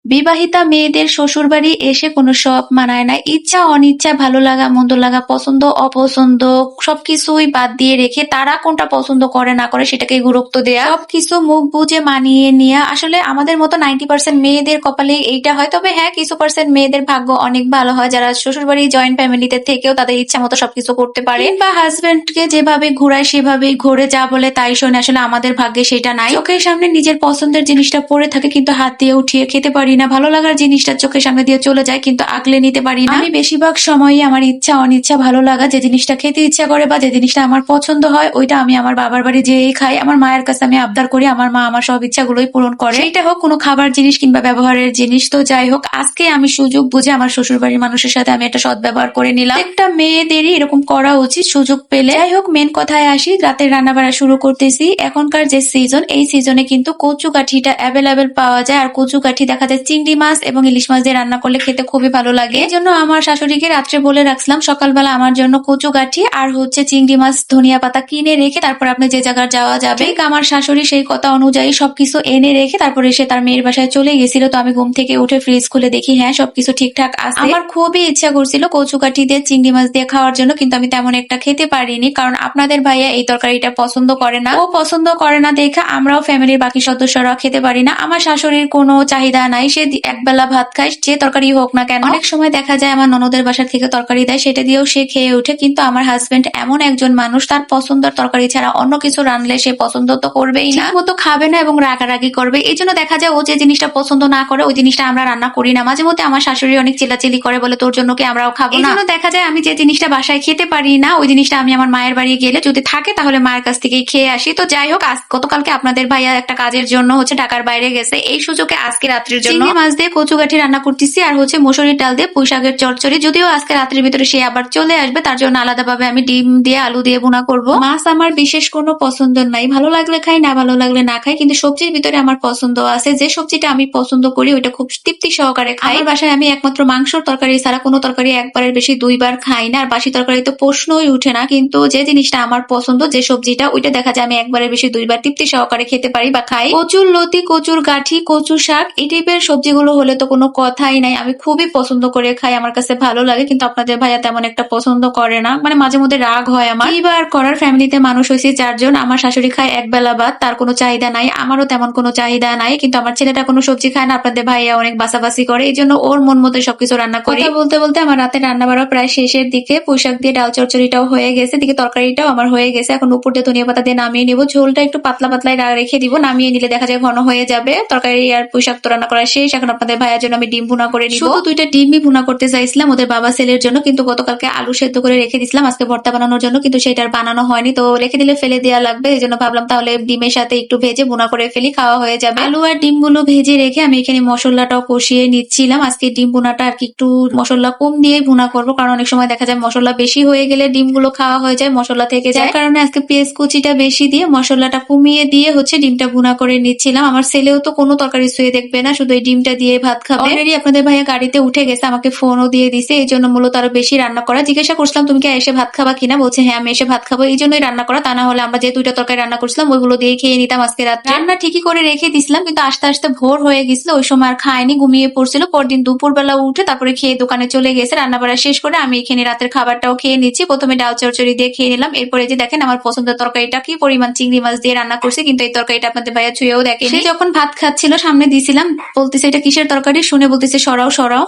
বিবাহিতা মেয়েদের শ্বশুরবাড়ি এসে কোনো শখ মানায় না। ইচ্ছা অনিচ্ছা, ভালো লাগা মন্দ লাগা, পছন্দ অপছন্দ সবকিছুই বাদ দিয়ে রেখে তারা কোনটা পছন্দ করে না করে সেটাকে গুরুত্ব দেয়া, সবকিছু মুখ বুঝে মানিয়ে নেওয়া। আসলে আমাদের মতো 90% মেয়েদের কপালে এইটা হয়। তবে হ্যাঁ, কিছু পার্সেন্ট মেয়েদের ভাগ্য অনেক ভালো হয় যারা শ্বশুরবাড়ি জয়েন্ট ফ্যামিলিতে থেকেও তাদের ইচ্ছা মতো সবকিছু করতে পারে, বা হাজবেন্ডকে যেভাবে ঘুরায় সেভাবেই ঘুরে যা বলে তাই শোনে। আসলে আমাদের ভাগ্যে সেটা নাই। চোখের সামনে নিজের পছন্দের জিনিসটা পড়ে থাকে কিন্তু হাত দিয়ে উঠিয়ে খেতে পারি না। ভালো লাগার জিনিসটা চোখের সামনে দিয়ে চলে যায় কিন্তু আগলে নিতে পারি না। আমি বেশিরভাগ সময়ই আমার ইচ্ছা অনিচ্ছা, ভালো লাগা, যে জিনিসটা খেতে ইচ্ছা করে বা যে জিনিসটা আমার পছন্দ হয় ওইটা আমি আমার বাবার বাড়ি যেয়েই খাই। আমার মায়ের কাছে আমি আবদার করি, আমার মা আমার সব ইচ্ছাগুলোই পূরণ করে, সেইটা হোক কোনো খাবার জিনিস কিংবা ব্যবহারের জিনিস। তো যাই হোক, আজকে আমি সুযোগ বুঝে আমার শ্বশুর বাড়ির মানুষের সাথে আমি একটা সৎ ব্যবহার করে নিলাম। একটা মেয়েদেরই এরকম করা উচিত সুযোগ পেলে। যাই হোক, মেন কথায় আসি, রাতের রান্না বাড়া শুরু করতেছি। এখনকার যে সিজন, এই সিজনে কিন্তু কচু কাঠিটা অ্যাভেলেবেল পাওয়া যায়। আর কচু কাঠি দেখা যায় চিংড়ি মাছ এবং ইলিশ মাছ দিয়ে রান্না করলে খেতে খুবই ভালো লাগে। এই জন্য আমার শাশুড়িকে রাত্রে বলে রাখছিলাম সকালবেলা আমার জন্য কচু কাঠি আর হচ্ছে চিংড়ি মাছ, ধনিয়া পাতা কিনে রেখে তারপর আপনি যে জায়গায় যাওয়া যাবে। আমার শাশুড়ি সেই কথা অনুযায়ী সবকিছু এনে রেখে তারপরে সে তার মেয়ের বাসায় চলে গেছিল। তো আমি ঘুম থেকে উঠে ফ্রিজ খুলে দেখি হ্যাঁ, সবকিছু ঠিকঠাক আছে। আমার খুবই ইচ্ছা করছিল কচু কাঠি দিয়ে চিংড়ি মাছ দিয়ে খাওয়ার জন্য, কিন্তু আমি তেমন একটা খেতে পারিনি কারণ আপনাদের ভাইয়া এই তরকারিটা পছন্দ করে না। ও পছন্দ করে না দেখে আমরাও ফ্যামিলির বাকি সদস্যরা খেতে পারি না। আমার শাশুড়ির কোনো চাহিদা নাই, সে একবেলা ভাত খায় যে তরকারি হোক না কেন। অনেক সময় দেখা যায় আমার ননদের বাসা থেকে তরকারি দেয়, সেটা দিয়েও সে খেয়ে ওঠে। কিন্তু আমার হাজবেন্ড এমন একজন মানুষ, তার পছন্দের তরকারি ছাড়া অন্য কিছু রানলে সে পছন্দ তো করবেই না, মতো খাবে না এবং রাগারাগি করবে। এই জন্য দেখা যায় ও যে জিনিসটা পছন্দ না করে ওই জিনিসটা আমরা রান্না করি না। মাঝে মধ্যে আমার শাশুড়ি অনেক চিল্লাচিল্লি করে, বলে তোর জন্য কি আমরাও খাবো না। এই জন্য দেখা যায় আমি যে জিনিসটা বাসায় খেতে পারি না ওই জিনিসটা আমি আমার মায়ের বাড়ি গেলে যদি থাকে তাহলে মায়ের কাছ থেকেই খেয়ে আসি। তো যাই হোক, গতকালকে আপনাদের ভাইয়া একটা কাজের জন্য হচ্ছে ঢাকার বাইরে গেছে, এই সুযোগে আজকে রাত্রির জন্য চিংড়ি মাছ দিয়ে কচু কাঠি রান্না করতেছি আর হচ্ছে মসুরির ডাল দিয়ে পুঁই শাকের চচ্চড়ি। যদিও আজকে রাত্রির ভিতরে সে আবার চলে আসবে, তার জন্য আলাদাভাবে আমি ডিম দিয়ে আলু দিয়ে ভুনা করব। মাছ আমার বিশেষ কোনো পছন্দ নাই, ভালো লাগলে খাই, না ভালো লাগলে না খাই। কিন্তু সবজির ভিতরে আমার পছন্দ আছে, যে সবজিটা আমি পছন্দ করি ওইটা খুব তৃপ্তি সহকারে খাই। আমার বাসায় আমি একমাত্র মাংসর তরকারি ছাড়া কোনো তরকারি একবারের বেশি দুইবার খাই না। আর বাসি তরকারি তো প্রশ্নই উঠে না। কিন্তু যে জিনিসটা আমার পছন্দ, যে সবজিটা, ওইটা দেখা যায় আমি একবারের বেশি দুইবার তৃপ্তি সহকারে খেতে পারি বা খাই। কচুর লতি, কচুর গাঠি, কচু শাক, এই টাইপের সবজিগুলো হলে তো কোনো কথাই নাই, আমি খুবই পছন্দ করে খাই, আমার কাছে ভালো লাগে। কিন্তু আপনাদের ভাইয়া তেমন একটা পছন্দ করে না, মানে মাঝে মধ্যে রাগ হয় আমার। এইবার করার, ফ্যামিলিতে মানুষ হয়েছে 4 জন, আমার শাশুড়ি খায় এক বেলা ভাত, তার কোনো চাহিদা নাই, আমারও তেমন কোনো চাহিদা নাই। কিন্তু আমার ছেলেটা কোনো সবজি খায় না, আপনাদের ভাইয়া অনেক বাসাবাসি করে, এই জন্য ওর মন মতো সবকিছু রান্না করি। বলতে বলতে আমার রাতের রান্না বাড়া প্রায় শেষের দিকে। পুঁইশাক দিয়ে ডাল চচ্চড়িটাও হয়ে গেছে, দিকে তরকারিটাও আমার হয়ে গেছে। এখন উপর দিয়ে ধনিয়া পাতা দিয়ে নামিয়ে নিব। ঝোলটা একটু পাতলা পাতলাই রেখে দিব, নামিয়ে নিলে দেখা যায় ঘন হয়ে যাবে। তরকারি আর পুঁইশাক তো রান্না করা শেষ। এখন আপনাদের ভাইয়ার জন্য আমি ডিম ভুনা করে নিব। শুধু 2টা ডিমই ভুনা করতে চাইছিলাম ওদের বাবা ছেলের জন্য, কিন্তু গতকালকে আলু সেদ্ধ করে রেখে দিছিলাম আজকে ভর্তা বানানোর জন্য, কিন্তু সেটার বানানো হয়নি। তো রেখে দিলে ফেলে দেওয়া লাগবে, এই জন্য ভাবলাম তাহলে ডিমের সাথে একটু ভেজে ভুনা করে ফেলি, খাওয়া হয়ে যাবে। আলু আর ডিমগুলো ভেজে রেখে আমি এখানে মশলাটাও কষিয়ে নিচ্ছিলাম। আজকে ডিম ভুনাটা আর কি একটু মশলা কম দিয়ে ভুনা করবো, কারণ অনেক সময় দেখা যায় মশলা বেশি হয়ে গেলে ডিমগুলো খাওয়া হয়ে যায়, মশলা থেকে যায়। যার কারণে আজকে পেঁয়াজ কুচিটা বেশি দিয়ে মশলাটা কমিয়ে দিয়ে হচ্ছে ডিমটা ভুনা করে নিচ্ছিলাম। আমার ছেলেও তো কোনো তরকারি ছুঁয়ে দেখবে না, শুধু এই ডিমটা দিয়ে ভাত খাবে। অলরেডি আপনাদের ভাইয়া গাড়িতে উঠে গেছে, আমাকে ফোনও দিয়ে দিছে, এই জন্য মূলত আরো বেশি রান্না করা। জিজ্ঞাসা করছিলাম তুমি কি এসে ভাত খাবা কিনা, বলছে হ্যাঁ আমি এসে ভাত খাবো, এই জন্যই রান্না করা। তা না হলে আমরা যে 2টা তরকারি রান্না করছিলাম ওইগুলো দিয়ে খেয়ে নিতাম আজকে রাত। রান্না ঠিকই করে রেখে দিছিলাম, কিন্তু আস্তে আস্তে ভোর হয়ে গেছিল, ওই সময় আর খায়নি, ঘুমিয়ে পড়ছিল। পরদিন দুপুর বেলা উঠে তারপরে খেয়ে দোকানে চলে গেছে। রান্না বাড়া শেষ করে আমি এখানে রাতের খাবারটাও খেয়ে নিচ্ছি। প্রথমে ডাল চচ্চড়ি দিয়ে খেয়ে নিলাম, এরপরে যে দেখেন আমার পছন্দের তরকারিটা কি পরিমাণ চিংড়ি মাছ দিয়ে রান্না করছি, কিন্তু এই তরকারিটা আপনাদের ভাইয়া ছুঁয়েও দেখেনি। সে যখন ভাত খাচ্ছিল সামনে দিছিলাম, বলতেছে এটা কিসের তরকারি, শুনে বলতেছে সরাও সরাও।